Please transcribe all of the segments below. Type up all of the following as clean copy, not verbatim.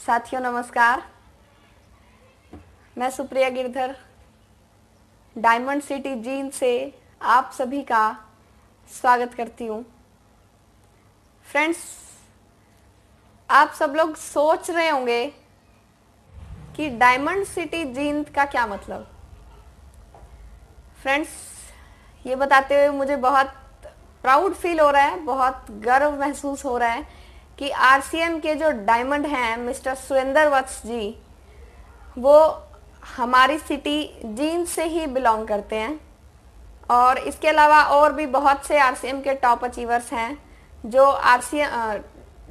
साथियों नमस्कार। मैं Supriya Girdhar diamond city gene से आप सभी का स्वागत करती हूँ। फ्रेंड्स, आप सब लोग सोच रहे होंगे कि डायमंड सिटी जीन का क्या मतलब। फ्रेंड्स, ये बताते हुए मुझे बहुत प्राउड फील हो रहा है, बहुत गर्व महसूस हो रहा है कि आरसीएम के जो डायमंड हैं मिस्टर सुरेंद्र वत्स जी, वो हमारी सिटी जींद से ही बिलोंग करते हैं। और इसके अलावा और भी बहुत से आरसीएम के टॉप अचीवर्स हैं जो आरसीएम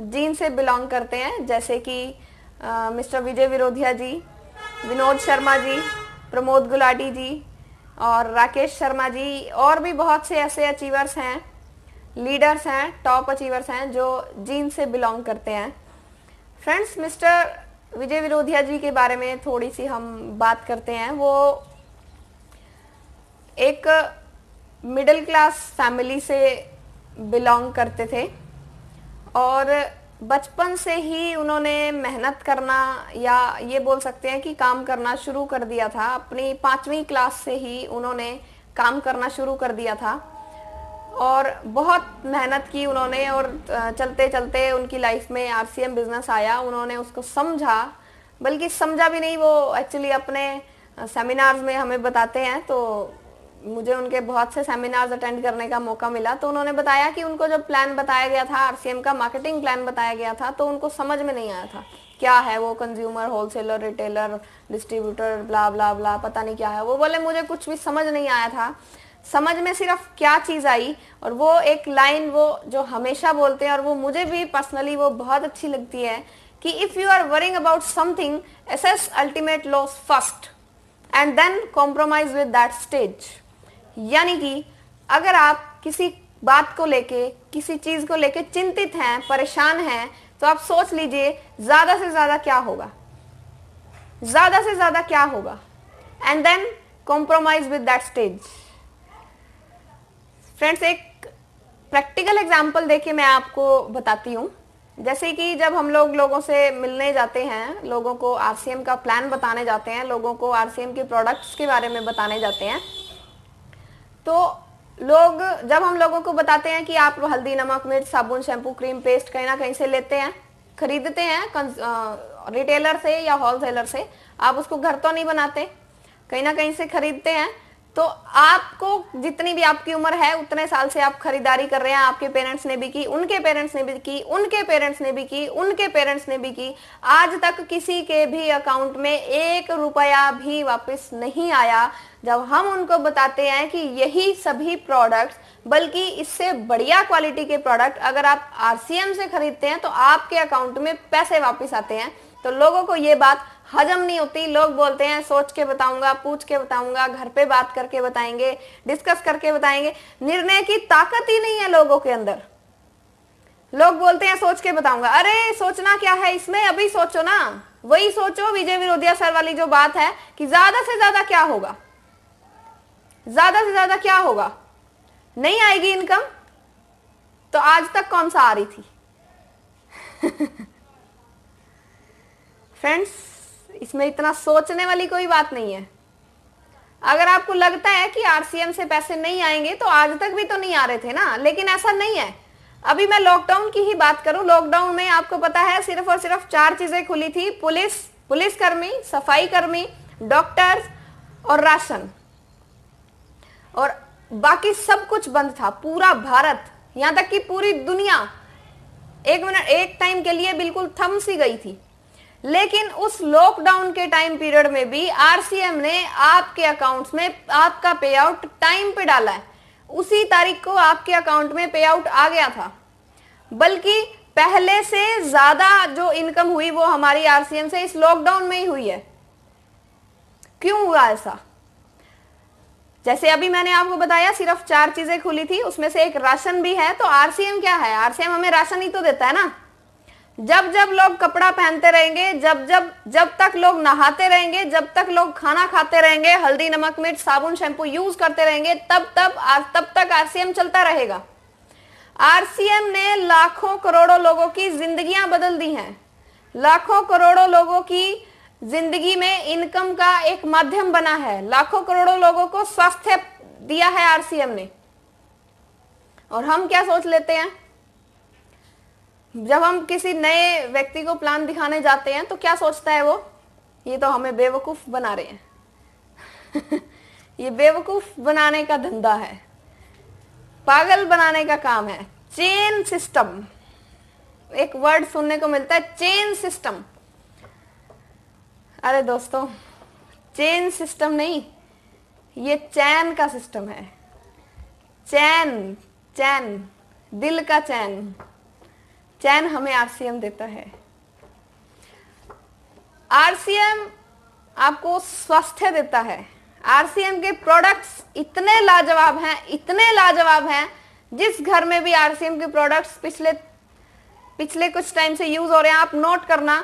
जींद से बिलोंग करते हैं, जैसे कि मिस्टर विजय विरोधिया जी, विनोद शर्मा जी, प्रमोद गुलाटी जी और राकेश शर्मा जी, और भी बहुत से ऐसे अचीवर्स हैं, लीडर्स हैं, टॉप अचीवर्स हैं जो जीन से बिलोंग करते हैं। फ्रेंड्स, मिस्टर विजय विरोधिया जी के बारे में थोड़ी सी हम बात करते हैं। वो एक मिडिल क्लास फैमिली से बिलोंग करते थे और बचपन से ही उन्होंने मेहनत करना या ये बोल सकते हैं कि काम करना शुरू कर दिया था। अपनी 5वीं क्लास से ही उन्होंने काम करना शुरू कर दिया था और बहुत मेहनत की उन्होंने और चलते चलते उनकी लाइफ में आरसीएम बिजनेस आया। उन्होंने उसको समझा, बल्कि समझा भी नहीं, वो एक्चुअली अपने सेमिनार्स में हमें बताते हैं। तो मुझे उनके बहुत से सेमिनार्स अटेंड करने का मौका मिला, तो उन्होंने बताया कि उनको जब प्लान बताया गया था, आरसीएम का मार्केटिंग प्लान बताया गया था, तो उनको समझ में नहीं आया था क्या है वो कंज्यूमर, होलसेलर, रिटेलर, डिस्ट्रीब्यूटर, ब्ला ब्ला ब्ला, पता नहीं क्या है। वो बोले मुझे कुछ भी समझ नहीं आया था। समझ में सिर्फ क्या चीज आई, और वो एक लाइन वो जो हमेशा बोलते हैं और वो मुझे भी पर्सनली वो बहुत अच्छी लगती है कि if you are worrying about something, assess ultimate loss first and then compromise with that stage. यानी कि अगर आप किसी बात को लेके, किसी चीज को लेके चिंतित हैं, परेशान हैं, तो आप सोच लीजिए ज्यादा से ज्यादा क्या होगा, ज्यादा से ज्यादा क्या होगा, and then compromise with that stage. Friends, एक प्रैक्टिकल एग्जांपल देके मैं आपको बताती हूँ। जैसे कि जब हम लोगों से मिलने जाते हैं, लोगों को आरसीएम का प्लान बताने जाते हैं, लोगों को आरसीएम के प्रोडक्ट्स के बारे में बताने जाते हैं, तो लोग जब हम लोगों को बताते हैं कि आप हल्दी, नमक, मिर्च, साबुन, शैम्पू, क्रीम, पेस्ट कहीं ना कहीं से लेते हैं, खरीदते हैं रिटेलर से या होलसेलर से, आप उसको घर तो नहीं बनाते, कहीं ना कहीं से खरीदते हैं। तो आपको जितनी भी आपकी उम्र है उतने साल से आप खरीदारी कर रहे हैं। आपके पेरेंट्स ने भी की, उनके पेरेंट्स ने भी की, उनके पेरेंट्स ने भी की, उनके पेरेंट्स ने भी की। आज तक किसी के भी अकाउंट में 1 रुपया भी वापस नहीं आया। जब हम उनको बताते हैं कि यही सभी प्रोडक्ट्स, बल्कि इससे बढ़िया क्वालिटी के प्रोडक्ट अगर आप आरसीएम से खरीदते हैं तो आपके अकाउंट में पैसे वापस आते हैं, तो लोगों को ये बात हजम नहीं होती। लोग बोलते हैं सोच के बताऊंगा, पूछ के बताऊंगा, घर पे बात करके बताएंगे, डिस्कस करके बताएंगे। निर्णय की ताकत ही नहीं है लोगों के अंदर। लोग बोलते हैं सोच के बताऊंगा। अरे सोचना क्या है इसमें, अभी सोचो ना, वही सोचो विजय विरोधिया सर वाली जो बात है कि ज्यादा से ज्यादा क्या होगा, ज्यादा से ज्यादा क्या होगा, नहीं आएगी इनकम तो आज तक कौन सा आ रही थी। फ्रेंड्स, इसमें इतना सोचने वाली कोई बात नहीं है। अगर आपको लगता है कि आरसीएम से पैसे नहीं आएंगे तो आज तक भी तो नहीं आ रहे थे ना, लेकिन ऐसा नहीं है। अभी मैं लॉकडाउन की ही बात करूं, लॉकडाउन में आपको पता है सिर्फ और सिर्फ 4 चीजें खुली थी, पुलिसकर्मी, सफाई कर्मी, डॉक्टर्स और राशन, और बाकी सब कुछ बंद था। पूरा भारत, यहां तक कि पूरी दुनिया एक टाइम के लिए बिल्कुल थम सी गई थी। लेकिन उस लॉकडाउन के टाइम पीरियड में भी आरसीएम ने आपके अकाउंट्स में आपका पे आउट टाइम पे डाला है। उसी तारीख को आपके अकाउंट में पे आउट आ गया था, बल्कि पहले से ज्यादा जो इनकम हुई वो हमारी आरसीएम से इस लॉकडाउन में ही हुई है। क्यों हुआ ऐसा? जैसे अभी मैंने आपको बताया सिर्फ 4 चीजें खुली थी, उसमें से एक राशन भी है। तो आरसीएम क्या है? आरसीएम हमें राशन ही तो देता है ना। जब जब लोग कपड़ा पहनते रहेंगे, जब तक लोग नहाते रहेंगे, जब तक लोग खाना खाते रहेंगे, हल्दी, नमक, मिर्च, साबुन, शैम्पू यूज करते रहेंगे, तब तक आरसीएम चलता रहेगा। आरसीएम ने लाखों करोड़ों लोगों की जिंदगियां बदल दी हैं। लाखों करोड़ों लोगों की जिंदगी में इनकम का एक माध्यम बना है, लाखों करोड़ों लोगों को स्वास्थ्य दिया है आरसीएम ने। और हम क्या सोच लेते हैं, जब हम किसी नए व्यक्ति को प्लान दिखाने जाते हैं तो क्या सोचता है वो, ये तो हमें बेवकूफ बना रहे हैं ये बेवकूफ बनाने का धंधा है, पागल बनाने का काम है। चेन सिस्टम, एक वर्ड सुनने को मिलता है, चेन सिस्टम। अरे दोस्तों, चेन सिस्टम नहीं, ये चैन का सिस्टम है। चैन, चैन, दिल का चैन, चैन हमें आरसीएम देता है। आरसीएम आपको स्वास्थ्य देता है। आरसीएम के प्रोडक्ट्स इतने लाजवाब हैं, इतने लाजवाब हैं, जिस घर में भी आरसीएम के प्रोडक्ट्स पिछले कुछ टाइम से यूज हो रहे हैं, आप नोट करना,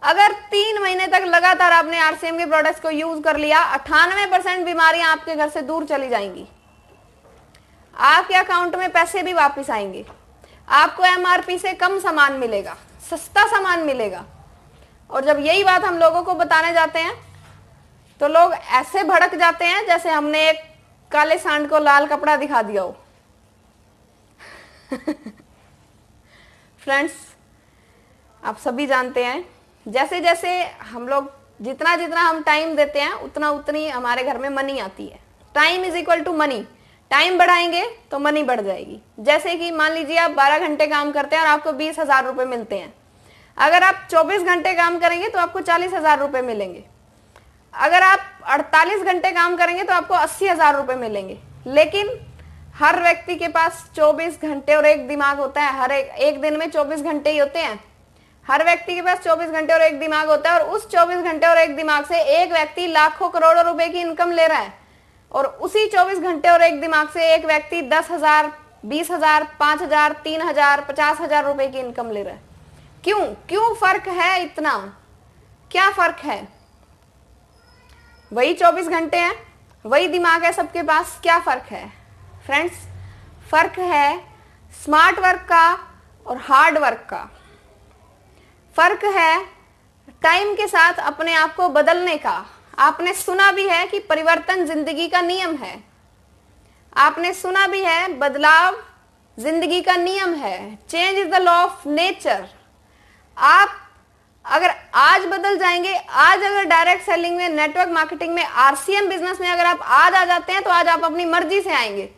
अगर 3 महीने तक लगातार आपने आरसीएम के प्रोडक्ट्स को यूज कर लिया, 98% बीमारियां आपके घर से दूर चली जाएंगी। आपके अकाउंट में पैसे भी वापस आएंगे, आपको एमआरपी से कम सामान मिलेगा, सस्ता सामान मिलेगा। और जब यही बात हम लोगों को बताने जाते हैं तो लोग ऐसे भड़क जाते हैं जैसे हमने एक काले सांड को लाल कपड़ा दिखा दिया हो फ्रेंड्स, आप सभी जानते हैं, जैसे जैसे हम लोग जितना जितना हम टाइम देते हैं उतना उतनी हमारे घर में मनी आती है। Time is equal to money. Time बढ़ाएंगे तो मनी बढ़ जाएगी। जैसे कि मान लीजिए आप 12 घंटे काम करते हैं और आपको 20,000 रुपए मिलते हैं। अगर आप 24 घंटे काम करेंगे तो आपको 40,000 रुपए मिलेंगे। अगर आप 48 घंटे काम करेंगे तो आपको 80,000 रुपए मिलेंगे। लेकिन हर व्यक्ति के पास 24 घंटे और एक दिमाग होता है। हर एक दिन में 24 घंटे ही होते हैं। हर व्यक्ति के पास 24 घंटे और एक दिमाग होता है, और उस 24 घंटे और एक दिमाग से एक व्यक्ति लाखों करोड़ों रुपए की इनकम ले रहा है, और उसी 24 घंटे और एक दिमाग से एक व्यक्ति 10,000, 20,000, 5,000, 3,000, 50,000 रुपए की इनकम ले रहा है। क्यों फर्क है इतना? क्या फर्क है? वही 24 घंटे हैं, वही दिमाग है सबके पास, क्या फर्क है फ्रेंड्स? फर्क है स्मार्ट वर्क का और हार्ड वर्क का। फर्क है टाइम के साथ अपने आप को बदलने का। आपने सुना भी है कि परिवर्तन जिंदगी का नियम है। आपने सुना भी है बदलाव जिंदगी का नियम है। Change is the law of nature. आप अगर आज बदल जाएंगे, आज अगर डायरेक्ट सेलिंग में, नेटवर्क मार्केटिंग में, आरसीएम बिजनेस में अगर आप आज आ जाते हैं तो आज आप अपनी मर्जी से आएंगे।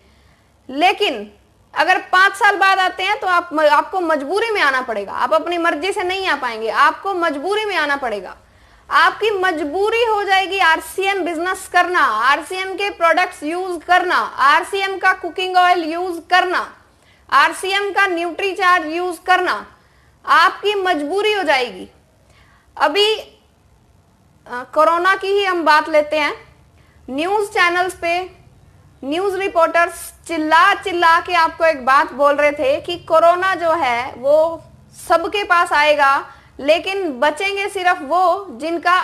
लेकिन अगर 5 साल बाद आते हैं तो आपको मजबूरी में आना पड़ेगा। आप अपनी मर्जी से नहीं आ पाएंगे, आपको मजबूरी में आना पड़ेगा। आपकी मजबूरी हो जाएगी आरसीएम बिजनेस करना, आरसीएम के प्रोडक्ट्स यूज करना, आरसीएम का कुकिंग ऑयल यूज करना, आरसीएम का न्यूट्रीचार्ज यूज करना। आपकी मजबूरी हो जाएगी। अभी कोरोना की ही हम बात लेते हैं। न्यूज चैनल्स पे न्यूज रिपोर्टर्स चिल्ला के आपको एक बात बोल रहे थे कि कोरोना जो है वो सबके पास आएगा, लेकिन बचेंगे सिर्फ वो जिनका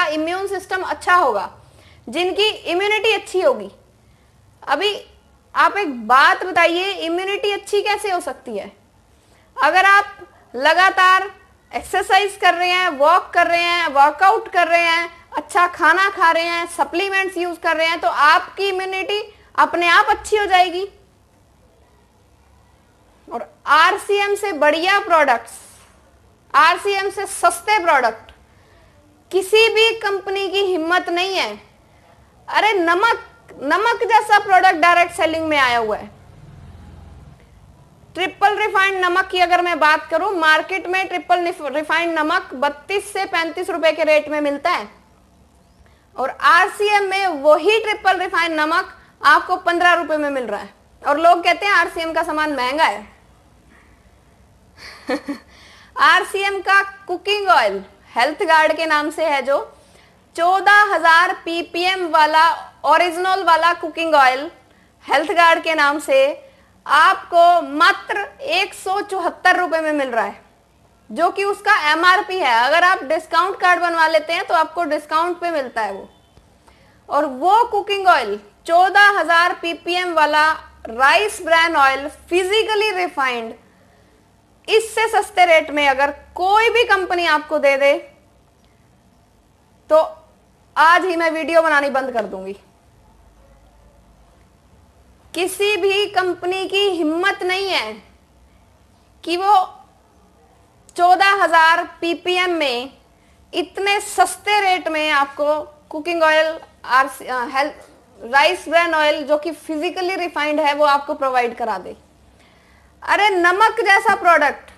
इम्यून सिस्टम अच्छा होगा, जिनकी इम्यूनिटी अच्छी होगी। अभी आप एक बात बताइए, इम्यूनिटी अच्छी कैसे हो सकती है? अगर आप लगातार एक्सरसाइज कर रहे हैं, वॉक कर रहे हैं, वर्कआउट कर रहे हैं, अच्छा खाना खा रहे हैं, सप्लीमेंट्स यूज कर रहे हैं, तो आपकी इम्यूनिटी अपने आप अच्छी हो जाएगी। और आरसीएम से बढ़िया प्रोडक्ट्स, आरसीएम से सस्ते प्रोडक्ट किसी भी कंपनी की हिम्मत नहीं है। अरे नमक जैसा प्रोडक्ट डायरेक्ट सेलिंग में आया हुआ है। ट्रिपल रिफाइंड नमक की अगर मैं बात करूं, मार्केट में ट्रिपल रिफाइंड नमक 32 से 35 रुपए के रेट में मिलता है, और आरसीएम में वही ट्रिपल रिफाइंड नमक आपको 15 रुपए में मिल रहा है। और लोग कहते हैं आरसीएम का सामान महंगा है आरसीएम का कुकिंग ऑयल हेल्थ गार्ड के नाम से है, जो 14,000 पीपीएम वाला ओरिजिनल वाला कुकिंग ऑयल हेल्थ गार्ड के नाम से आपको मात्र 174 रुपए में मिल रहा है, जो कि उसका एमआरपी है। अगर आप डिस्काउंट कार्ड बनवा लेते हैं तो आपको डिस्काउंट पे मिलता है वो। और वो कुकिंग ऑयल 14,000 पीपीएम वाला rice bran oil, physically refined, इससे सस्ते रेट में अगर कोई भी कंपनी आपको दे दे तो आज ही मैं वीडियो बनानी बंद कर दूंगी। किसी भी कंपनी की हिम्मत नहीं है कि वो 14,000 पीपीएम में इतने सस्ते रेट में आपको cooking oil, rice bran oil जो कि फिजिकली रिफाइंड है वो आपको प्रोवाइड करा दे। अरे नमक जैसा प्रोडक्ट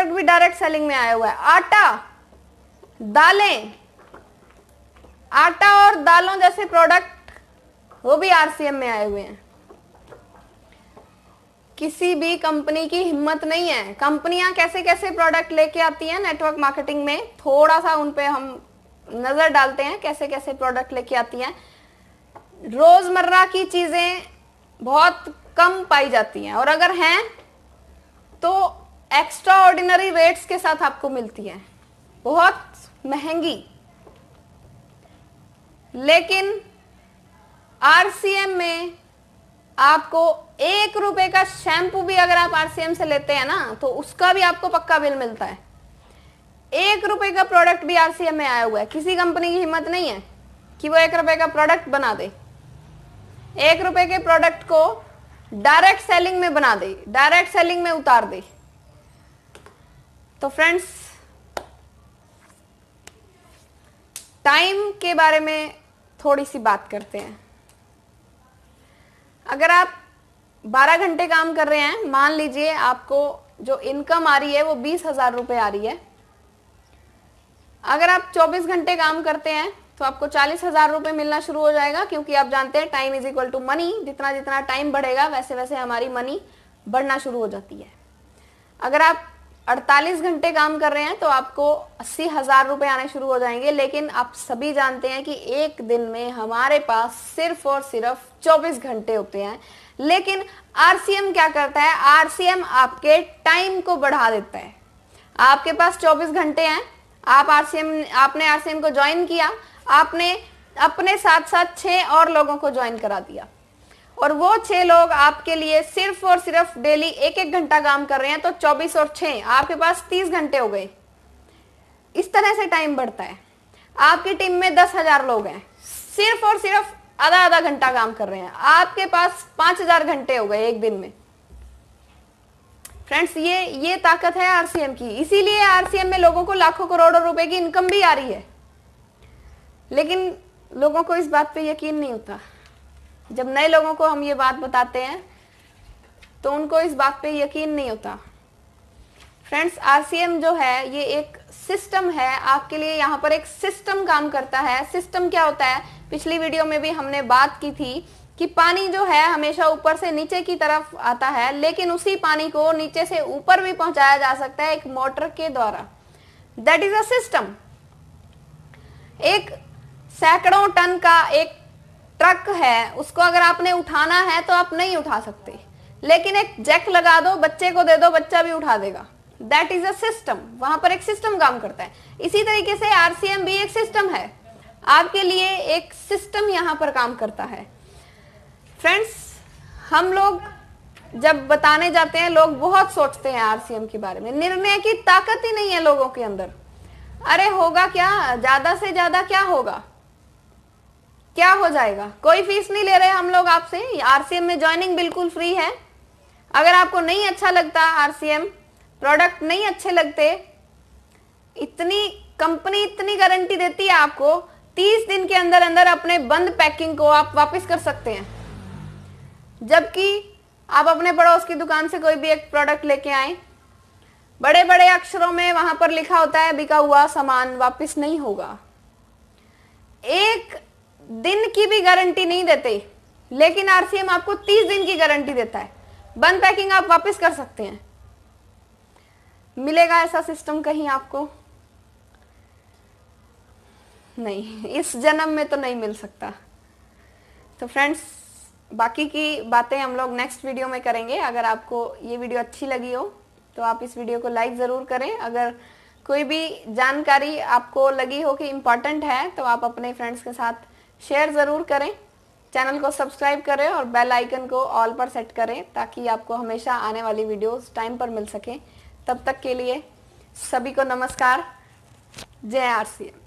भी डायरेक्ट सेलिंग में आया हुआ है। आटा और दालों जैसे प्रोडक्ट वो भी आरसीएम में आए हुए हैं। किसी भी कंपनी की हिम्मत नहीं है। कंपनियां कैसे कैसे प्रोडक्ट लेके आती हैं नेटवर्क मार्केटिंग में, थोड़ा सा उन पे हम नजर डालते हैं कैसे कैसे प्रोडक्ट लेके आती हैं। रोजमर्रा की चीजें बहुत कम पाई जाती हैं और अगर हैं तो एक्स्ट्रा ऑर्डिनरी रेट्स के साथ आपको मिलती हैं, बहुत महंगी। लेकिन आरसीएम में आपको 1 रुपए का शैम्पू भी अगर आप आरसीएम से लेते हैं ना तो उसका भी आपको पक्का बिल मिलता है। 1 रुपए का प्रोडक्ट भी आरसीएम में आया हुआ है। किसी कंपनी की हिम्मत नहीं है कि वो 1 रुपए का प्रोडक्ट बना दे, 1 रुपए के प्रोडक्ट को डायरेक्ट सेलिंग में बना दे, डायरेक्ट सेलिंग में उतार दे। तो फ्रेंड्स, टाइम के बारे में थोड़ी सी बात करते हैं। अगर आप 12 घंटे काम कर रहे हैं, मान लीजिए आपको जो इनकम आ रही है वो 20,000 रुपए आ रही है। अगर आप 24 घंटे काम करते हैं तो आपको 40,000 रुपए मिलना शुरू हो जाएगा, क्योंकि आप जानते हैं time is equal to money. जितना जितना टाइम बढ़ेगा वैसे वैसे हमारी मनी बढ़ना शुरू हो जाती है। अगर आप 48 घंटे काम कर रहे हैं तो आपको 80,000 रुपए आने शुरू हो जाएंगे। लेकिन आप सभी जानते हैं कि एक दिन में हमारे पास सिर्फ और सिर्फ 24 घंटे होते हैं। लेकिन आरसीएम क्या करता है? आरसीएम आपके टाइम को बढ़ा देता है। आपके पास 24 घंटे हैं, आपने आरसीएम को ज्वाइन किया, आपने अपने साथ साथ 6 और लोगों को ज्वाइन करा दिया और वो 6 लोग आपके लिए सिर्फ और सिर्फ डेली 1-1 घंटा काम कर रहे हैं, तो 24 और 6 आपके पास 30 घंटे हो गए। इस तरह से टाइम बढ़ता है। आपकी टीम में 10,000 लोग हैं, सिर्फ और सिर्फ आधा घंटा काम कर रहे हैं, आपके पास 5,000 घंटे हो गए एक दिन में। फ्रेंड्स, ये ताकत है आरसीएम की। इसीलिए आरसीएम में लोगों को लाखों करोड़ों रुपए की इनकम भी आ रही है। लेकिन लोगों को इस बात पे यकीन नहीं होता। जब नए लोगों को हम ये बात बताते हैं तो उनको इस बात पे यकीन नहीं होता। फ्रेंड्स, आरसीएम जो है ये एक सिस्टम है आपके लिए। यहाँ पर एक सिस्टम काम करता है। सिस्टम क्या होता है? पिछली वीडियो में भी हमने बात की थी कि पानी जो है हमेशा ऊपर से नीचे की तरफ आता है, लेकिन उसी पानी को नीचे से ऊपर भी पहुंचाया जा सकता है एक मोटर के द्वारा। That is a system. एक सैकड़ों टन का एक ट्रक है, उसको अगर आपने उठाना है तो आप नहीं उठा सकते, लेकिन एक जैक लगा दो, बच्चे को दे दो, बच्चा भी उठा देगा। That is a system. वहां पर एक सिस्टम काम करता है। इसी तरीके से आरसीएम भी एक सिस्टम है। आपके लिए एक सिस्टम यहां पर काम करता है। फ्रेंड्स, हम लोग जब बताने जाते हैं लोग बहुत सोचते हैं आरसीएम के बारे में। निर्णय की ताकत ही नहीं है लोगों के अंदर। अरे होगा क्या, ज्यादा से ज्यादा क्या होगा, क्या हो जाएगा, कोई फीस नहीं ले रहे हम लोग आपसे। आरसीएम में ज्वाइनिंग बिल्कुल फ्री है। अगर आपको नहीं अच्छा लगता आरसीएम प्रोडक्ट, नहीं अच्छे लगते, इतनी कंपनी इतनी गारंटी देती है आपको, 30 दिन के अंदर अंदर अपने बंद पैकिंग को आप वापस कर सकते हैं। जबकि आप अपने पड़ोस की दुकान से कोई भी एक प्रोडक्ट लेके आए, बड़े बड़े अक्षरों में वहां पर लिखा होता है बिका हुआ सामान वापस नहीं होगा। एक दिन की भी गारंटी नहीं देते, लेकिन आरसीएम आपको 30 दिन की गारंटी देता है। बंद पैकिंग आप वापस कर सकते हैं। मिलेगा ऐसा सिस्टम कहीं आपको? नहीं, इस जन्म में तो नहीं मिल सकता। तो फ्रेंड्स, बाकी की बातें हम लोग नेक्स्ट वीडियो में करेंगे। अगर आपको ये वीडियो अच्छी लगी हो तो आप इस वीडियो को लाइक ज़रूर करें। अगर कोई भी जानकारी आपको लगी हो कि इम्पॉर्टेंट है तो आप अपने फ्रेंड्स के साथ शेयर ज़रूर करें। चैनल को सब्सक्राइब करें और बेल आइकन को ऑल पर सेट करें ताकि आपको हमेशा आने वाली वीडियोस टाइम पर मिल सके। तब तक के लिए सभी को नमस्कार। जय आरसीएम।